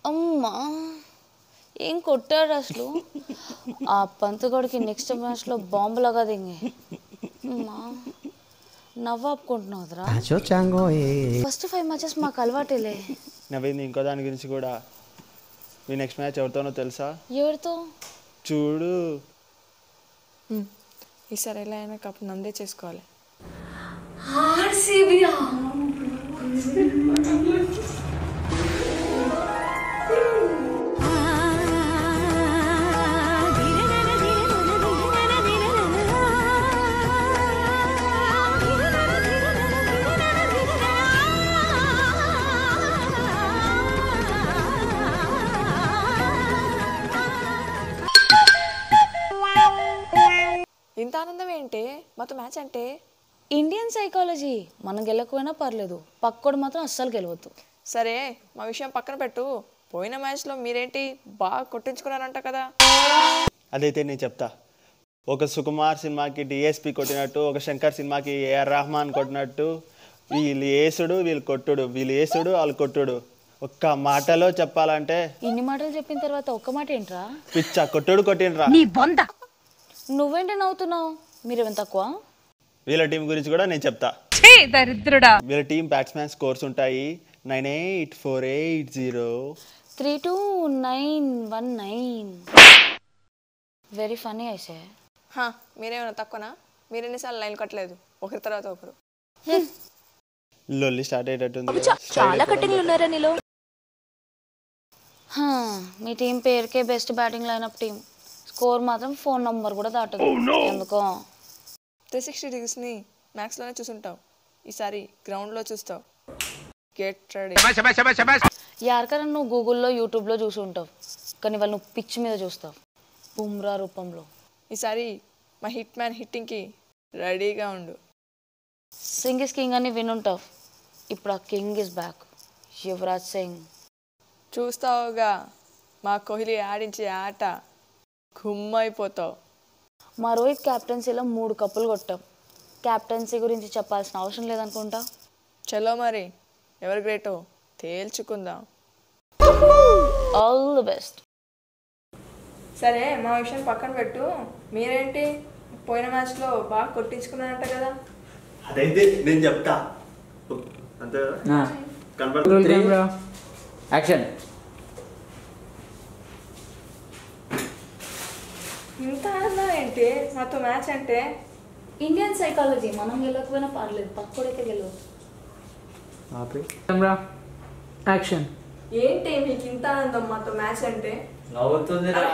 అమ్మా ఏం కొట్టాడు అసలు ఆ పంతుగోడికి నెక్స్ట్ మ్యాచ్లో బాంబులాగా దింగి అమ్మా నవ్వాపుకుంటున్నావురా ఫస్ట్ 5 మ్యాచెస్ మాకు అలవాటేలే నవ్వింది ఇంకో దాని గురించి కూడా మీ నెక్స్ట్ మ్యాచ్ ఎవరితోనో తెలుసా ఎవరితో చూడు ఈసారి ఎలా అయినా కప్ నందే చేసుకోవాలి ఇంత ఆనందం ఏంటి మాతో మ్యాచ్ అంటే ఇండియన్ సైకాలజీ మనం గెలకపోయినా పర్లేదు పక్కోడు మాత్రం అస్సలు గెలవద్దు సరే మా విషయం పక్కన పెట్టు పోయిన మ్యాచ్లో మీరేంటి బాగా కొట్టించుకున్నారంట కదా అదైతే నేను చెప్తా ఒక సుకుమార్ సినిమాకి డిఎస్పి కొట్టినట్టు ఒక శంకర్ సినిమాకి ఏఆర్ రెహమాన్ కొట్టినట్టు వీళ్ళు ఏసుడు వీళ్ళు కొట్టుడు వీళ్ళు ఏసుడు వాళ్ళు కొట్టుడు ఒక్క మాటలో చెప్పాలంటే ఇన్ని మాటలు చెప్పిన తర్వాత ఒక్క మాట ఏంట్రా పిచ్చ కొట్టుడు కొట్టినరా నువ్వేంటి నవ్వుతున్నావు మీరేమైనా తక్కువ వీళ్ళ టీం గురించి కూడా నేను చెప్తా వీళ్ళ టీం బ్యాట్స్మెన్ స్కోర్స్ ఉంటాయి 984880 3291 వెరీ ఫనీ ఐసే మీరేమైనా తక్కువనా మీరు ఎన్నిసార్లు లైన్ కట్టలేదు ఒకరి తర్వాత ఒకరు లొల్లి స్టార్ట్ అయ్యేటట్టుంది చాలా కట్టింగ్లు ఉన్నారా నీలో మీ టీం పేరుకే best batting lineup team score మాత్రం ఫోన్ నంబర్ కూడా దాటదు ఎందుకో 360 డిగ్రీస్ని మ్యాక్స్లోనే చూసుంటావు ఈసారి గ్రౌండ్లో చూస్తావు గెట్ రెడీ యార్కన్నా నువ్వు గూగుల్లో యూట్యూబ్లో చూసి ఉంటావు కానీ వాళ్ళు నువ్వు పిచ్ మీద చూస్తావు బుమ్రా రూపంలో ఈసారి మా హిట్ మ్యాన్ హిట్టింగ్కి రెడీగా ఉండు సింగ్ ఇస్ కింగ్ అని వినుంటావు ఇప్పుడు ఆ king is back Yuvraj Singh చూస్తావుగా మా కోహ్లీ ఆడించే ఆట గుమ్మైపోతావు మా రోహిత్ క్యాప్టెన్సీలో 3 కప్పులు కొట్టాం క్యాప్టెన్సీ గురించి చెప్పాల్సిన అవసరం లేదనుకుంటా చలో మరి ఎవరు గ్రేటో తేల్చుకుందాం ఆల్ ది బెస్ట్ సరే మా విషయం పక్కన పెట్టు మీరేంటి పోయిన మ్యాచ్లో బాగా కొట్టించుకున్నారంట కదా అదైతే నేను చెప్తా అంతే యాక్షన్ ఇంత ఆనందం ఏంటి మాతో మ్యాచ్ అంటే ఇండియన్ సైకాలజీ మనం గెలకపోయినా పర్లేదు పక్కోడైతే గెలవద్దు యాక్షన్ ఏంటి మీకు ఇంత ఆనందం మాతో మ్యాచ్ అంటే నవ్వుతుందిరా